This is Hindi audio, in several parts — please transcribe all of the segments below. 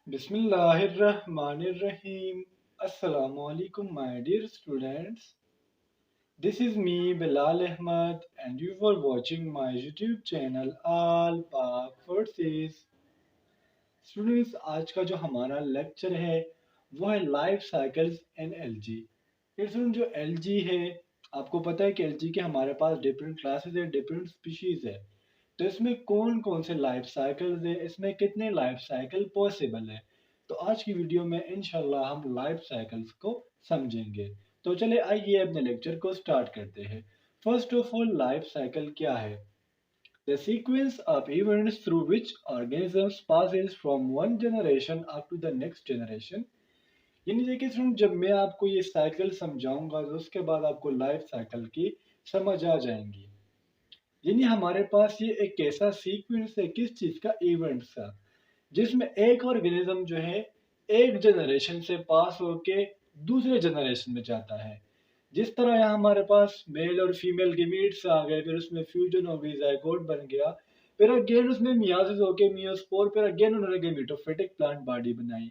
Bismillahirrahmanirrahim. Assalamu alaikum, my dear students. This is me, Bilal Ahmad, and you are watching my YouTube channel All Pak Forces. Students, आज का जो हमारा लेक्चर है वो है लाइफ साइकिल्स इन एलजी। स्टूडेंट, जो एलजी है, आपको पता है कि एलजी के हमारे पास डिफरेंट क्लासेस है, डिफरेंट स्पीशीज है। तो इसमें कौन कौन से लाइफ साइकिल्स है, इसमें कितने लाइफ साइकिल पॉसिबल है। तो आज की वीडियो में इंशाल्लाह हम लाइफ साइकिल्स को समझेंगे। तो चले आइए अपने लेक्चर को स्टार्ट करते हैं। First of all, life cycle क्या है? The sequence of events through which organisms passes from one generation up to the next generation। यानी देखिए फ्रेंड, जब मैं आपको ये साइकिल समझाऊंगा तो उसके बाद आपको लाइफ साइकिल की समझ आ जाएंगी। यानी हमारे पास ये एक ऐसा सीक्वेंस है किस चीज का, इवेंट्स का, जिसमें एक ऑर्गेनिज्म जो है एक जनरेशन से पास होके दूसरे जनरेशन में जाता है। जिस तरह यहाँ हमारे पास मेल और फीमेल गेमीट्स आ गए, फिर उसमें फ्यूजन हो गई, जायगोट बन गया, फिर अगेन उसमें मियासिस होके मियोस्पोर, फिर अगेन उन्होंने गेमिटोफिटिक प्लांट बॉडी बनाई।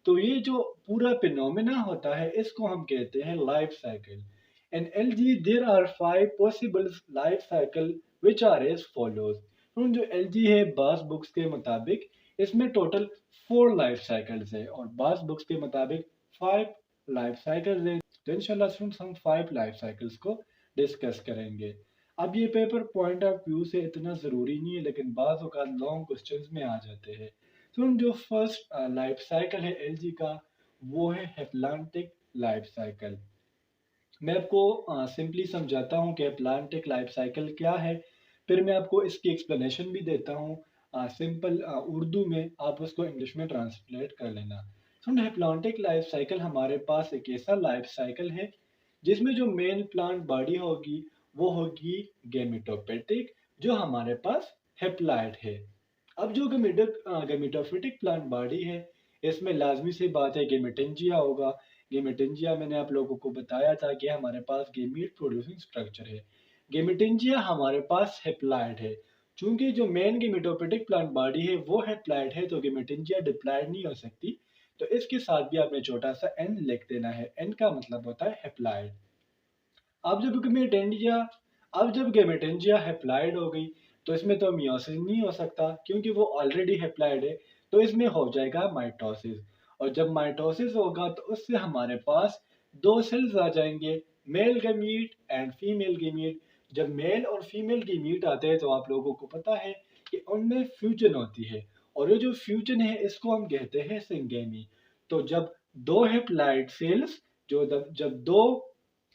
तो ये जो पूरा फिनोमेना होता है इसको हम कहते हैं life cycle. In algae there are 5 possible life cycle which are as follows. जो एलजी है, बास बुक्स के मुताबिक इसमें टोटल 4 लाइफ साइकिल्स है और बास बुक्स के मुताबिक 5 लाइफ साइकिल्स है। तो इंशाल्लाह स्टूडेंट्स हम 5 लाइफ साइकिल्स को डिस्कस करेंगे। अब ये पेपर पॉइंट ऑफ व्यू से इतना ज़रूरी नहीं है, लेकिन बाज़ औक़ात लॉन्ग क्वेश्चंस में आ जाते हैं। तो जो फर्स्ट लाइफ साइकिल है एलजी का, वो है हेप्लांटिक लाइफ साइकिल। मैं आपको सिंपली समझाता हूँ कि हेप्लांटिक लाइफ साइकिल क्या है, फिर मैं आपको इसकी एक्सप्लेनेशन भी देता हूँ सिंपल उर्दू में, आप उसको इंग्लिश में ट्रांसलेट कर लेना। सुन, हेप्लांटिक लाइफ साइकिल हमारे पास एक ऐसा लाइफ साइकिल है जिसमें जो मेन प्लांट बॉडी होगी वो होगी गेमिटोपेटिक, जो हमारे पास हेप्लाइड है। अब जो गेमिटोफिटिक प्लांट बॉडी है, इसमें लाजमी सी बात है गेमेटेंजिया होगा। गेमेटेंजिया मैंने आप लोगों को बताया था कि हमारे पास गेमीट प्रोड्यूसिंग स्ट्रक्चर है। गेमेटेंजिया हमारे पास हेप्लाइड है। चूंकि जो मेन गेमेटोफिटिक प्लांट बॉडी है वो हेप्लाइड है, तो गेमेटेंजिया डिप्लाइड नहीं हो सकती। तो इसके साथ भी आपने छोटा सा एन लिख देना है। एन का मतलब होता है हेप्लाइड। अब जब गेमेटेंजिया अब जब गेमेटेंजिया हेप्लाइड हो गई तो इसमें तो मियोसिस नहीं हो सकता क्योंकि वो ऑलरेडी हेप्लाइड है। तो इसमें हो जाएगा माइटोसिस। और जब माइटोसिस होगा तो उससे हमारे पास 2 सेल्स आ जाएंगे, male gamete and female gamete. जब मेल और फीमेल गैमीट आते हैं तो आप लोगों को पता है कि उनमें फ्यूजन होती है, और ये जो फ्यूजन है इसको हम कहते हैं सिंगेमी। तो जब दो हेप्लाइड सेल्स जब दो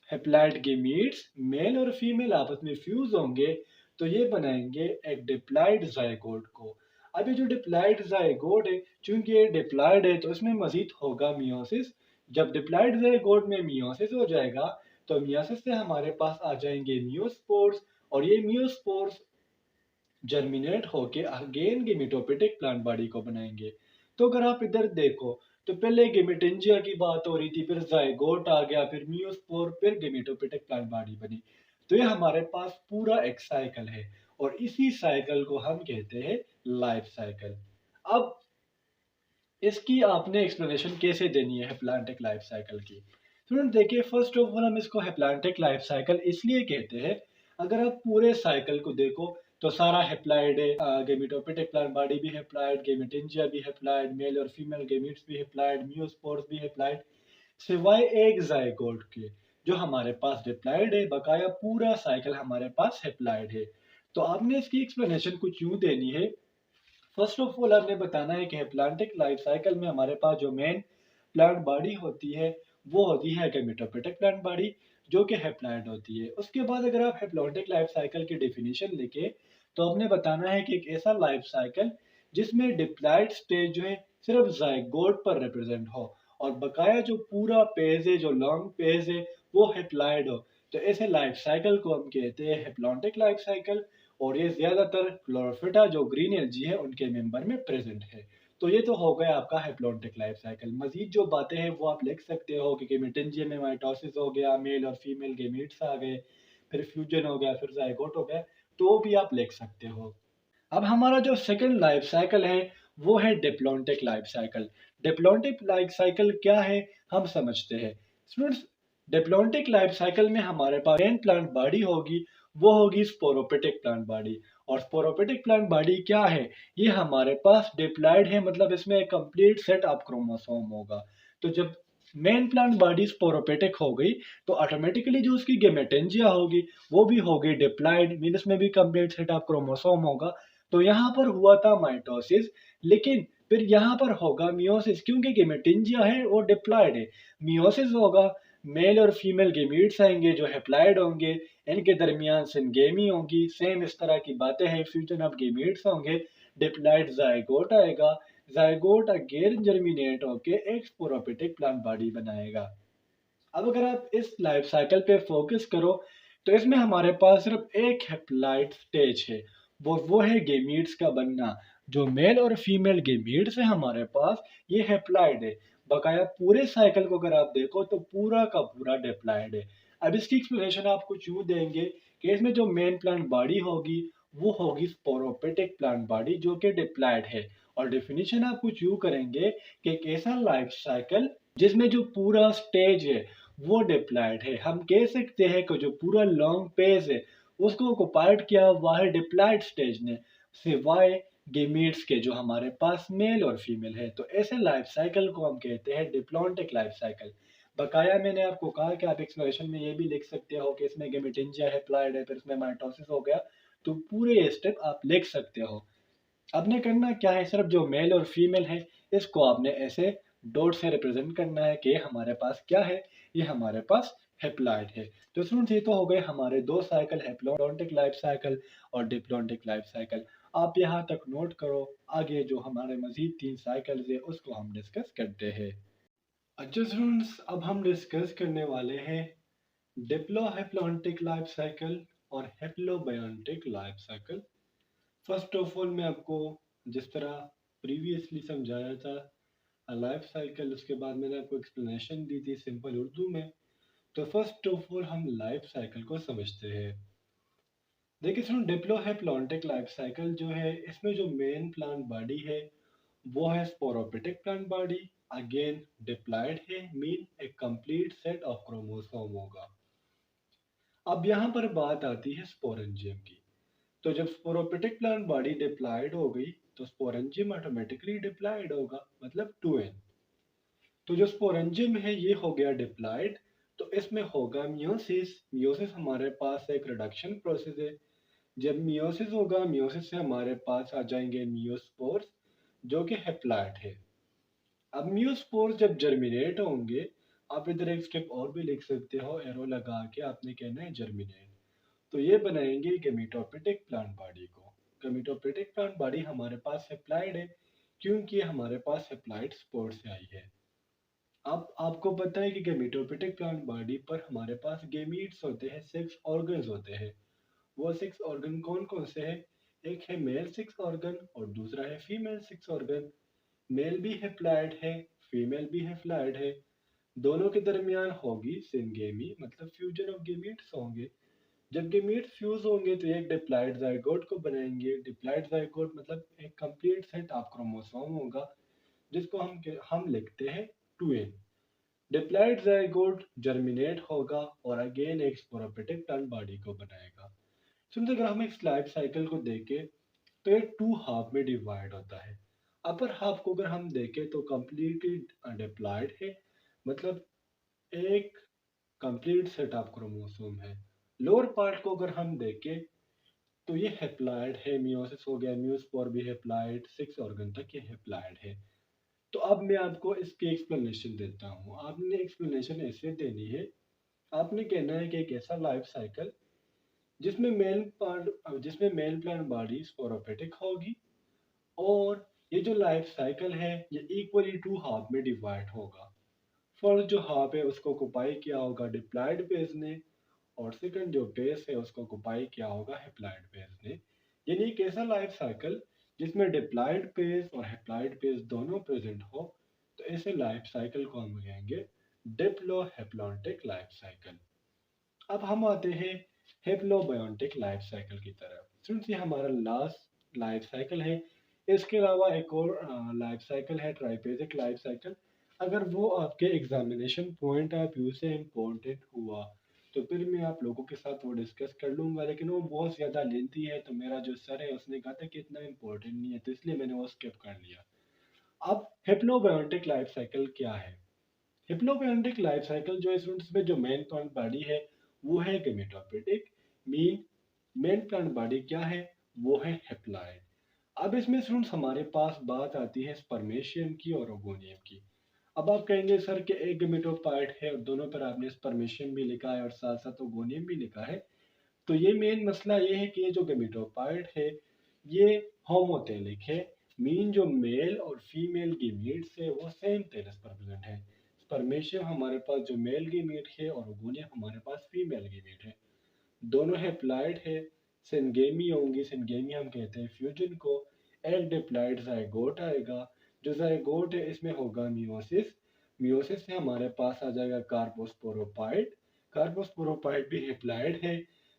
हेप्लाइड गेमीट्स मेल और फीमेल आपस में फ्यूज होंगे तो ये बनाएंगे एक डिप्लाइड जायगोट को। अब ये जो डिप्लाइड जायगोट है, चूंकि ये डिप्लाइड है तो इसमें मजीद होगा मियोसिस। जब डिप्लाइड जायगोट में मियोसिस हो जाएगा तो मियोसिस से हमारे पास आ जाएंगे मियोस्पोर्स, और ये मियोस्पोर्स जर्मिनेट होके अगेन गेमिटोपिटिक प्लांट बॉडी को बनाएंगे। तो अगर आप इधर देखो तो पहले गेमिटेंजिया की बात हो रही थी, फिर जाइगोट आ गया, फिर मियोस्पोर, फिर गेमिटोपिटिक प्लांट बॉडी बनी। तो ये हमारे पास पूरा एक साइकिल है और इसी साइकिल को हम कहते हैं लाइफ साइकिल। अब इसकी आपने एक्सप्लेनेशन कैसे देनी है हेप्लांटिक लाइफ साइकिल की? स्टूडेंट देखिए, फर्स्ट ऑफ ऑल हम इसको हेप्लांटिक लाइफ साइकिल इसलिए कहते हैं, अगर आप पूरे साइकिल को देखो तो सारा हेप्लाइड है। गेमिटोपिटिक प्लांट बॉडी भी हेप्लाइड, गेमिटेंजिया भी हेप्लाइड, मेल और फीमेल गेमिट्स भी हेप्लाइड, मियोस्पोर्स भी हेप्लाइड, सिवाय एक जायगोट के जो हमारे पास डिप्लाइड है। बकाया पूरा साइकिल हमारे पास हेप्लाइड है। तो आपने इसकी एक्सप्लेनेशन कुछ यूं देनी है। फर्स्ट ऑफ ऑल आपने बताना है कि प्लांटिक लाइफ साइकिल में हमारे पास जो मेन प्लांट बॉडी होती है वो होती है गेमेटोफिटिक प्लांट बॉडी, जो कि हेप्लाइड होती है। उसके बाद अगर आप हेप्लॉन्टिक लाइफ साइकिल की डेफिनेशन लिखे तो हमने बताना है कि एक ऐसा लाइफ साइकिल जिसमें डिप्लाइड स्टेज जो है सिर्फ जाइगोट पर रिप्रेजेंट हो और बकाया जो पूरा पेज है, जो लॉन्ग पेज है, वो हेप्लाइड हो। तो ऐसे लाइफ साइकिल को हम कहते हैं हेप्लॉन्टिक लाइफ साइकिल। और ये ज्यादातर क्लोरोफिटा जो ग्रीन एल्गी है उनके मेंबर में प्रेजेंट है। तो ये तो हो गया आपका हेप्लॉन्टिक लाइफ साइकिल। मजीद जो बातें हैं वो आप लिख सकते हो कि गेमेटेंजिया में माइटोसिस हो गया, मेल और फीमेल गेमीट्स आ गए, फिर फ्यूजन हो गया, फिर जाइगोट हो गया, तो वो भी आप लिख सकते हो। अब हमारा जो सेकंड लाइफ साइकिल है वो है diplontic life cycle. Diplontic life cycle क्या है, हम समझते हैं। स्टूडेंट्स, डिप्लॉन्टिक लाइफ साइकिल में हमारे पास मेन प्लांट बॉडी होगी, वो होगी स्पोरोपिटिक प्लांट बॉडी। और स्पोरोपिटिक प्लांट बॉडी क्या है, ये हमारे पास डिप्लॉयड है, मतलब इसमें एक कंप्लीट सेट ऑफ क्रोमोसोम होगा। तो जब मेन प्लांट बॉडी स्पोरोपिटिक हो गई, तो ऑटोमेटिकली जो उसकी गेमेटेंजिया होगी वो भी होगी डिप्लॉयड, मीन इसमें भी कंप्लीट सेट ऑफ क्रोमोसोम होगा। तो यहाँ पर हुआ था माइटोसिस, लेकिन फिर यहाँ पर होगा मियोसिस, क्योंकि गेमेटेंजिया है वो डिप्लॉयड है। मियोसिस होगा, मेल और फीमेल गेमीट्स आएंगे जो हैप्लॉयड होंगे, इनके दरमियान सिनगेमी होगी, सेम इस तरह की बातें हैं, फ्यूजन ऑफ गेमीट्स होंगे, डिप्लॉयड जायगोट आएगा, जायगोट अगेन जर्मिनेट होके एक स्पोरोपिटिक प्लांट बॉडी बनाएगा। अब अगर आप इस लाइफ साइकिल पे फोकस करो, तो इसमें हमारे पास सिर्फ एक हैप्लॉयड स्टेज है, वो है गेमीट्स का बनना। जो मेल और फीमेल गेमीट्स है हमारे पास, ये हैप्लॉयड है। बकाया पूरे साइकिल को अगर आप देखो तो पूरा का पूरा डिप्लॉयड है। अब इसकी एक्सप्लेनेशन आपको यूं देंगे कि इसमें जो मेन प्लांट बॉडी होगी वो होगी स्पोरोपिटिक प्लांट बॉडी जो कि डिप्लॉयड है। और डेफिनेशन आप कुछ यूं करेंगे कि एक ऐसा लाइफ साइकिल जिसमें जो पूरा स्टेज है वो डिप्लॉयड है। हम कह सकते हैं कि जो पूरा लॉन्ग पेज है उसको ऑक्युपाइड किया हुआ है डिप्लॉयड स्टेज ने, सिवाय गेमीट्स के जो हमारे पास मेल और फीमेल है। तो ऐसे लाइफ साइकिल को हम कहते हैं डिप्लॉन्टिक लाइफ साइकिल। बकाया मैंने आपको कहा कि आप एक्सप्लेनेशन में ये भी लिख सकते हो कि इसमें गेमेटेंजिया हैप्लॉयड है, फिर इसमें माइटोसिस हो गया, तो पूरे ये स्टेप आप लिख सकते हो। आपने करना क्या है, सिर्फ जो मेल और फीमेल है इसको आपने ऐसे डॉट से रिप्रेजेंट करना है कि हमारे पास क्या है, ये हमारे पास हैप्लॉयड है। तो स्टूडेंट्स, ये तो हो गए हमारे दो साइकिल, हैप्लॉन्टिक लाइफ साइकिल और डिप्लॉन्टिक लाइफ साइकिल। आप यहाँ तक नोट करो, आगे जो हमारे मजीद तीन साइकिल्स है उसको हम डिस्कस करते हैं। अच्छा स्टूडेंट्स, अब हम डिस्कस करने वाले हैं डिप्लोहैप्लॉन्टिक लाइफ साइकिल और haplobiontic life cycle. First of all मैं आपको जिस तरह प्रीवियसली समझाया था लाइफ साइकिल, उसके बाद मैंने आपको एक्सप्लेनेशन दी थी सिंपल उर्दू में। तो फर्स्ट ऑफ ऑल हम लाइफ साइकिल को समझते हैं। देखिए सुनो, डिप्लोहैप्लॉन्टिक लाइफ साइकिल जो है, इसमें जो मेन प्लांट बॉडी है वो है स्पोरोपिटिक प्लांट बॉडी। अगेन डिप्लॉयड है, मीन एक कंप्लीट सेट ऑफ क्रोमोसोम होगा। अब यहाँ पर बात आती है स्पोरेंजियम की। तो जब स्पोरोपिटिक प्लांट बॉडी डिप्लॉयड हो गई, तो स्पोरेंजियम ऑटोमेटिकली डिप्लॉयड होगा, मतलब 2n। तो जो स्पोरेंजियम है ये हो गया डिप्लॉयड, तो इसमें होगा मियोसिस। मियोसिस हमारे पास एक रिडक्शन प्रोसेस है। जब मियोसिस होगा, मियोसिस से हमारे पास आ जाएंगे मियोस्पोर्स जो कि हैप्लॉयड है। अब मियोस्पोर्स जब जर्मिनेट होंगे, आप इधर एक स्टेप और भी लिख सकते हो, एरो लगा के आपने कहना है जर्मिनेट। तो ये बनाएंगे गेमेटोफिटिक प्लांट बॉडी को। गेमेटोफिटिक प्लांट बॉडी हमारे पास हैप्लॉयड है, क्योंकि हमारे पास हैप्लॉयड स्पोर से आई है। अब आपको पता है कि गेमेटोफिटिक प्लांट बॉडी पर हमारे पास गेमीट्स होते हैं, 6 ऑर्गन्स होते हैं। वो 6 ऑर्गन कौन कौन से हैं? एक है मेल 6 ऑर्गन और दूसरा है फीमेल 6 ऑर्गन। मेल भी हैप्लॉयड है, फीमेल भी हैप्लॉयड है। दोनों के दरमियान होगी सिनगेमी, मतलब फ्यूजन ऑफ गेमीट्स होंगे। जब गेमीट्स फ्यूज होंगे तो एक डिप्लॉयड जाइगोट को बनाएंगे। डिप्लॉयड जाइगोट मतलब एक कंप्लीट सेट ऑफ क्रोमोसोम होगा, जिसको हम लिखते हैं 2n। डिप्लॉयड जाइगोट जर्मिनेट होगा और अगेन एक स्पोरोपिटिक प्लांट बॉडी को बनाएगा। सुनते, अगर हम इस लाइफ साइकिल को देखें तो ये 2 हाफ में डिवाइड होता है। अपर हाफ को अगर हम देखें तो कंप्लीटली डिप्लॉयड है, मतलब एक कंप्लीट सेट ऑफ क्रोमोसोम है। लोअर पार्ट को अगर हम देखें तो ये हैप्लॉयड है, मियोसिस हो गया, म्यूस्पोर भी हैप्लॉयड, 6 ऑर्गन तक ये हैप्लॉयड है। तो अब मैं आपको इसकी एक्सप्लेनेशन देता हूँ। आपने एक्सप्लेनेशन ऐसे देनी है, आपने कहना है कि एक ऐसा लाइफ साइकिल जिसमें मेल प्लांट बॉडी स्पोरोपेटिक होगी, और ये जो लाइफ साइकिल है ये इक्वली 2 हाफ में डिवाइड होगा। फर्स्ट जो हाफ है उसको ऑक्युपाई किया होगा डिप्लॉयड फेज ने, और सेकंड जो बेस है उसको ऑक्युपाई किया होगा हैप्लॉयड फेज ने। यानी एक ऐसा लाइफ साइकिल जिसमें डिप्लॉयड फेज और हैप्लॉयड फेज दोनों प्रेजेंट हो, तो ऐसे लाइफ साइकिल को हम कहेंगे डिप्लो हैप्लॉन्टिक लाइफ साइकिल। अब हम आते हैं हैप्लोबायोन्टिक लाइफ साइकिल की तरफ। सिंस ये हमारा लास्ट लाइफ साइकिल है, इसके अलावा एक और लाइफ साइकिल है ट्राइपेजिक लाइफ साइकिल। अगर वो आपके एग्जामिनेशन पॉइंट ऑफ व्यू से इम्पोर्टेंट हुआ तो फिर मैं आप लोगों के साथ वो डिस्कस कर लूँगा, लेकिन वो बहुत ज़्यादा लेंथी है तो मेरा जो सर है उसने कहा था कि इतना इम्पोर्टेंट नहीं है, तो इसलिए मैंने वो स्किप कर लिया। अब हिप्नोबायोटिक लाइफ साइकिल क्या है? हिप्नोबायोटिक लाइफ साइकिल जो है स्टूडेंट्स में जो मेन प्लांट बॉडी है वो है गेमेटोपोडिक। मेन मेन प्लांट बॉडी क्या है? वो है हेप्लॉइड। अब इसमें स्टूडेंट्स हमारे पास बात आती है स्पर्मेशियम की और ओगोनियम की। अब आप कहेंगे सर कि एक गेमेटोफाइट है और दोनों पर आपने स्पर्मेशियम भी लिखा है और साथ साथ ओगोनियम भी लिखा है। तो ये मेन मसला ये है कि ये जो गेमेटोफाइट है ये होमोटेलिक है। मीन जो मेल और फीमेल गीमीट्स है वो सेम टेलस पर प्रेजेंट है। स्पर्मेशियम हमारे पास जो मेल गीमीट है और ओगोनियम हमारे पास फीमेल गीमीट है। दोनों हैप्लॉइड है। सिनगेमी होंगी, सिनगेमी हम कहते हैं फ्यूजन को। एक डिप्लॉइड जाइगोट आएगा। जो जाइगोट है इसमें होगा मियोसिस। मियोसिस से हमारे पास आ जाएगा कार्पोस्पोरोपाइट। कार्पोस्पोरोपाइट भी हैप्लॉइड है।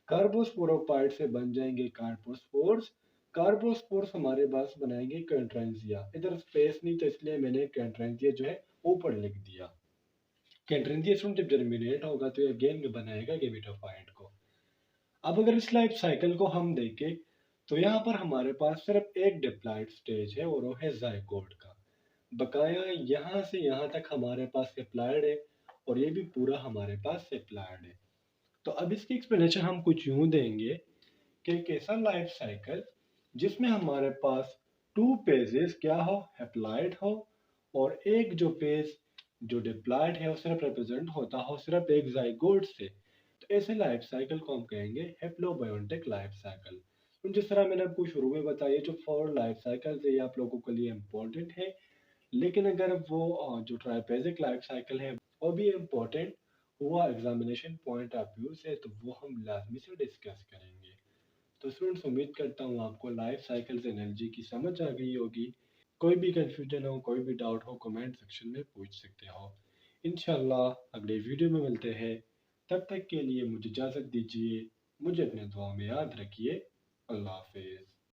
कार्पोस्पोरोपाइट से बन जाएंगे कार्पोस्पोर्स। कार्पोस्पोर्स हमारे पास बनाएंगे कैंट्रेंजिया। इधर स्पेस नहीं तो इसलिए मैंने कैंट्रेंजिया जो है ऊपर लिख दिया। कैंट्रेंजिया जब जर्मिनेट होगा तो ये अगेन बनाएगा गेमेटोफाइट को। अब अगर इस लाइफ साइकिल को हम देखें तो यहाँ पर हमारे पास सिर्फ एक डिप्लॉइड स्टेज है और वो है जाइगोट का। बकाया यहाँ से यहाँ तक हमारे पास सेप्लाइड है और ये भी पूरा हमारे पास सेप्लाइड है। तो अब इसकी एक्सप्लेनेशन हम कुछ यूं देंगे कि एक ऐसा लाइफ साइकिल जिसमें हमारे पास टू पेजेस क्या हो, हेप्लॉइड हो, और एक जो पेज जो डिप्लॉइड है वो सिर्फ रिप्रेजेंट होता हो सिर्फ एक जाइगोट से। तो ऐसे लाइफ साइकिल को हम कहेंगे हेप्लोबायोटिक लाइफ साइकिल। तो जिस तरह मैंने आपको शुरू में बताया जो 4 लाइफ साइकिल्स है ये आप लोगों के लिए इम्पोर्टेंट है। लेकिन अगर वो जो ट्राइपेजिक लाइफ साइकिल है वो भी इम्पोर्टेंट हुआ एग्जामिनेशन पॉइंट ऑफ व्यू से तो वो हम लाजमी से डिस्कस करेंगे। तो स्टूडेंट्स उम्मीद करता हूँ आपको लाइफ साइकिल्स एनर्जी की समझ आ गई होगी। कोई भी कंफ्यूजन हो, कोई भी डाउट हो, कमेंट सेक्शन में पूछ सकते हो। इंशाल्लाह अगले वीडियो में मिलते हैं। तब तक के लिए मुझे इजाज़त दीजिए। मुझे अपने दुआ में याद रखिए। अल्लाह हाफिज़।